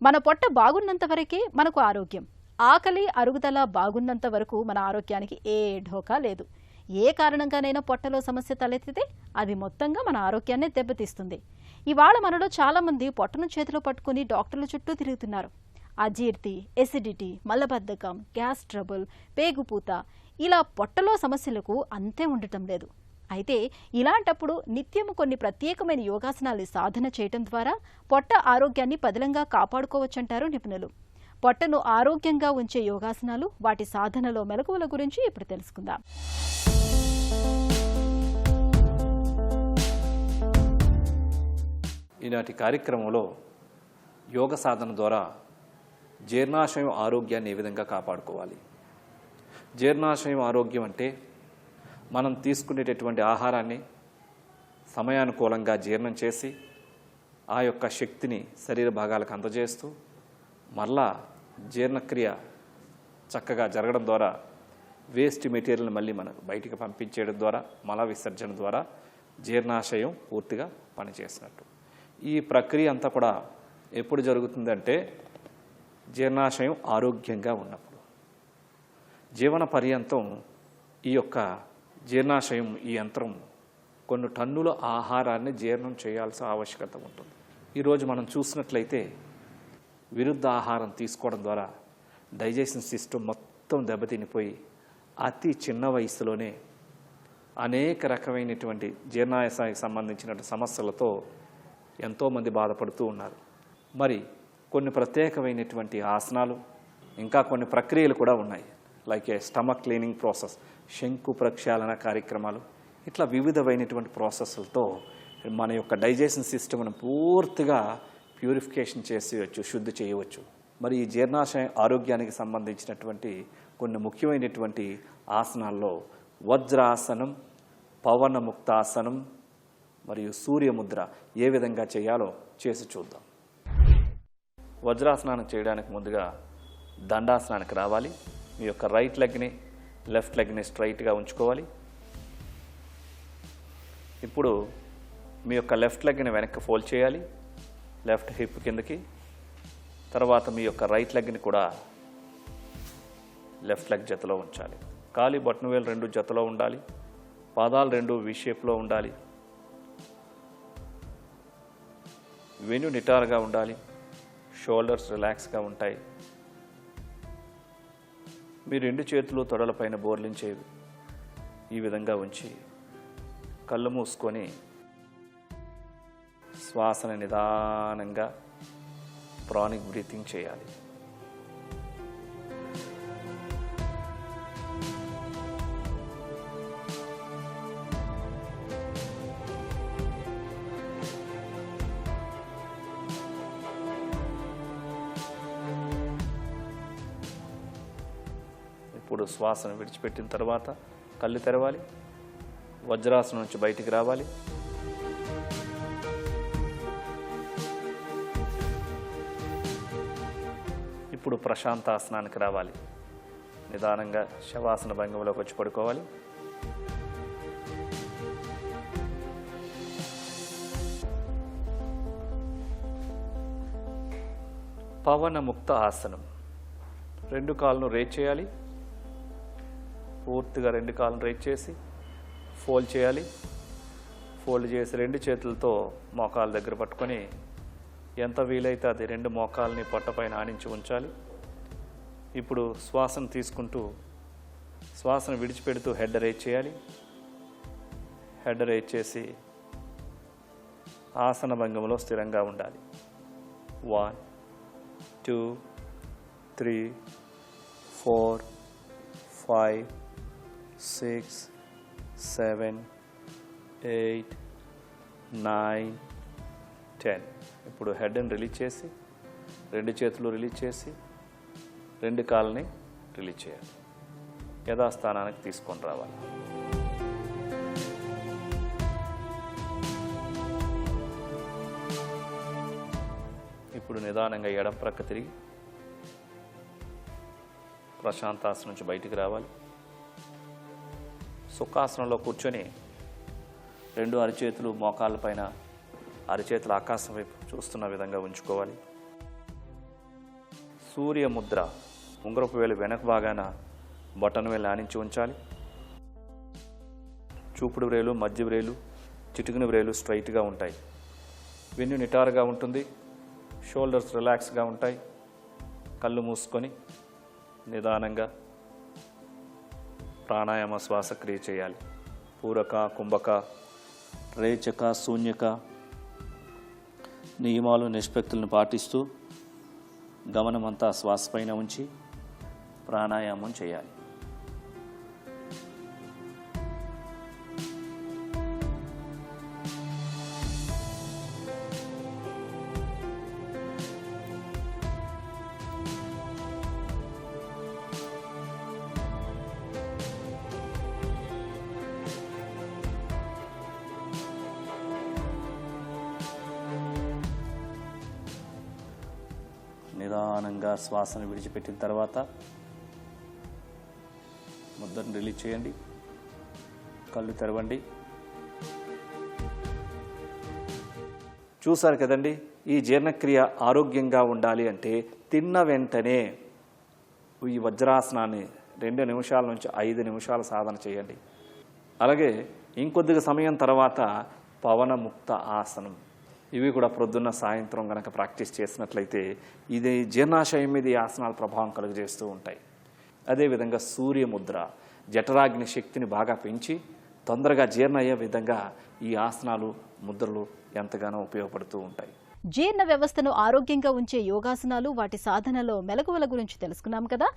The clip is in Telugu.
మన పొట్ట బాగున్నంత వరకే మనకు ఆరోగ్యం. ఆకలి అరుగుదల బాగున్నంత వరకు మన ఆరోగ్యానికి ఏ ఢోకా లేదు. ఏ కారణంగానైనా పొట్టలో సమస్య తలెత్తితే అది మొత్తంగా మన ఆరోగ్యాన్ని దెబ్బతీస్తుంది. ఇవాళ మనలో చాలామంది పొట్టను చేతిలో పట్టుకుని డాక్టర్ల చుట్టూ తిరుగుతున్నారు. అజీర్తి, ఎసిడిటీ, మలబద్ధకం, గ్యాస్ ట్రబుల్, పేగుపూత ఇలా పొట్టలో సమస్యలకు అంతే ఉండటం లేదు. అయితే ఇలాంటప్పుడు నిత్యం కొన్ని ప్రత్యేకమైన యోగాసనాలు సాధన చేయటం ద్వారా పొట్ట ఆరోగ్యాన్ని పదిలంగా కాపాడుకోవచ్చంటారు నిపుణులు. పొట్టను ఆరోగ్యంగా ఉంచే యోగాసనాలు, వాటి సాధనలో మెలకువల గురించి ఇప్పుడు తెలుసుకుందాం. ఈనాటి కార్యక్రమంలో యోగ సాధన ద్వారా జీర్ణాశయం ఆరోగ్యాన్ని ఏ విధంగా కాపాడుకోవాలి. జీర్ణాశయం ఆరోగ్యం అంటే మనం తీసుకునేటటువంటి ఆహారాన్ని సమయానుకూలంగా జీర్ణం చేసి ఆ యొక్క శక్తిని శరీర భాగాలకు అందజేస్తూ మళ్ళా జీర్ణక్రియ చక్కగా జరగడం ద్వారా వేస్ట్ మెటీరియల్ని మళ్ళీ మనకు బయటికి పంపించేయడం ద్వారా మల విసర్జన ద్వారా జీర్ణాశయం పూర్తిగా పనిచేసినట్టు. ఈ ప్రక్రియ అంతా కూడా ఎప్పుడు జరుగుతుందంటే జీర్ణాశయం ఆరోగ్యంగా ఉన్నప్పుడు. జీవన పర్యంతం ఈ యొక్క జీర్ణాశయం, ఈ యంత్రం కొన్ని టన్నుల ఆహారాన్ని జీర్ణం చేయాల్సిన ఆవశ్యకత ఉంటుంది. ఈరోజు మనం చూసినట్లయితే విరుద్ధ ఆహారం తీసుకోవడం ద్వారా డైజెషన్ సిస్టమ్ మొత్తం దెబ్బతినిపోయి అతి చిన్న వయసులోనే అనేక రకమైనటువంటి జీర్ణాశయానికి సంబంధించిన సమస్యలతో ఎంతోమంది బాధపడుతూ ఉన్నారు. మరి కొన్ని ప్రత్యేకమైనటువంటి ఆసనాలు, ఇంకా కొన్ని ప్రక్రియలు కూడా ఉన్నాయి. లైక్ ఏ స్టమక్ క్లీనింగ్ ప్రాసెస్, శంకు ప్రక్షాళన కార్యక్రమాలు, ఇట్లా వివిధమైనటువంటి ప్రాసెస్లతో మన యొక్క డైజెషన్ సిస్టమ్ను పూర్తిగా ప్యూరిఫికేషన్ చేసేయచ్చు, శుద్ధి చేయవచ్చు. మరి ఈ జీర్ణాశయ ఆరోగ్యానికి సంబంధించినటువంటి కొన్ని ముఖ్యమైనటువంటి ఆసనాల్లో వజ్రాసనం, పవనముక్తాసనం మరియు సూర్యముద్ర ఏ విధంగా చేయాలో చేసి చూద్దాం. వజ్రాసనాన్ని చేయడానికి ముందుగా దండాసనానికి రావాలి. మీ యొక్క రైట్ లెగ్ని, లెఫ్ట్ లెగ్ని స్ట్రైట్గా ఉంచుకోవాలి. ఇప్పుడు మీ యొక్క లెఫ్ట్ లెగ్ని వెనక్కి ఫోల్డ్ చేయాలి, లెఫ్ట్ హిప్ కిందకి. తర్వాత మీ యొక్క రైట్ లెగ్ని కూడా లెఫ్ట్ లెగ్ జతలో ఉంచాలి. కాలి బొటనవేలు రెండు జతలో ఉండాలి. పాదాలు రెండు వి షేప్లో ఉండాలి. వెన్ను నిటారుగా ఉండాలి. షోల్డర్స్ రిలాక్స్గా ఉంటాయి. మీ రెండు చేతులు తొడలపైన బోర్లించేవి ఈ విధంగా ఉంచి కళ్ళు మూసుకొని శ్వాసను నిదానంగా ప్రాణిక్ బ్రీతింగ్ చేయాలి. ఇప్పుడు శ్వాసను విడిచిపెట్టిన తర్వాత కళ్ళు తెరవాలి. వజ్రాసనం నుంచి బయటికి రావాలి. ఇప్పుడు ప్రశాంతాసనానికి రావాలి. నిదానంగా శవాసన భంగిమలోకి వచ్చి పడుకోవాలి. పవనముక్త ఆసనం. రెండు కాళ్ళను రేజ్ చేయాలి. పూర్తిగా రెండు కాళ్ళను రేజ్ చేసి ఫోల్డ్ చేయాలి. ఫోల్డ్ చేసి రెండు చేతులతో మోకాళ్ళ దగ్గర పట్టుకొని ఎంత వీలైతే అది రెండు మోకాలని పొట్టపైన ఆనించి ఉంచాలి. ఇప్పుడు శ్వాసను తీసుకుంటూ శ్వాసను విడిచిపెడుతూ హెడ్ రేజ్ చేయాలి. హెడ్ రేజ్ చేసి ఆసన భంగిమలో స్థిరంగా ఉండాలి. 1 2 3 4 5 6 7 8 9 10. ఇప్పుడు హెడ్ని రిలీజ్ చేసి రెండు చేతులు రిలీజ్ చేసి రెండు కాళ్ళని రిలీజ్ చేయాలి. యథాస్థానానికి తీసుకొని రావాలి. ఇప్పుడు నిదానంగా ఎడం ప్రక్క తిరిగి ప్రశాంతాసనం నుంచి బయటికి రావాలి. సుఖాసనంలో కూర్చొని రెండు అరిచేతులు మోకాళ్ళ పైన, అరిచేతులు ఆకాశం వైపు చూస్తున్న విధంగా ఉంచుకోవాలి. సూర్య ముద్ర. ఉంగరపు వేలు వెనక భాగాన బొటన వేలు ఆనించి ఉంచాలి. చూపుడు వ్రేలు, మధ్య వ్రేలు, చిటికిన వ్రేలు స్ట్రైట్గా ఉంటాయి. వెన్ను నిటారుగా ఉంటుంది. షోల్డర్స్ రిలాక్స్గా ఉంటాయి. కళ్ళు మూసుకొని నిదానంగా ప్రాణాయామ శ్వాసక్రియ చేయాలి. పూరక, కుంభక, రేచక, శూన్యక నియమాలు నిష్పత్తులను పాటిస్తూ గమనమంతా శ్వాస పైన ఉంచి ప్రాణాయామం చేయాలి. నిదానంగా శ్వాసను విడిచిపెట్టిన తర్వాత ముద్రను రిలీజ్ చేయండి. కళ్ళు తెరవండి. చూసారు కదండి, ఈ జీర్ణక్రియ ఆరోగ్యంగా ఉండాలి అంటే తిన్న వెంటనే ఈ వజ్రాసనాన్ని 2 నిమిషాల నుంచి 5 నిమిషాల సాధన చేయండి. అలాగే ఇంకొద్దిగా సమయం తర్వాత పవనముక్త ఆసనం, ఇవి కూడా ప్రొద్దున్న సాయంత్రం కనుక ప్రాక్టీస్ చేసినట్లయితే ఇది జీర్ణాశయం మీద ఈ ఆసనాలు ప్రభావం కలుగజేస్తూ ఉంటాయి. అదేవిధంగా సూర్యముద్ర జఠరాగ్ని శక్తిని బాగా పెంచి తొందరగా జీర్ణ అయ్యే విధంగా ఈ ఆసనాలు, ముద్రలు ఎంతగానో ఉపయోగపడుతూ ఉంటాయి. జీర్ణ వ్యవస్థను ఆరోగ్యంగా ఉంచే యోగాసనాలు, వాటి సాధనలో మెలకువల గురించి తెలుసుకున్నాం కదా.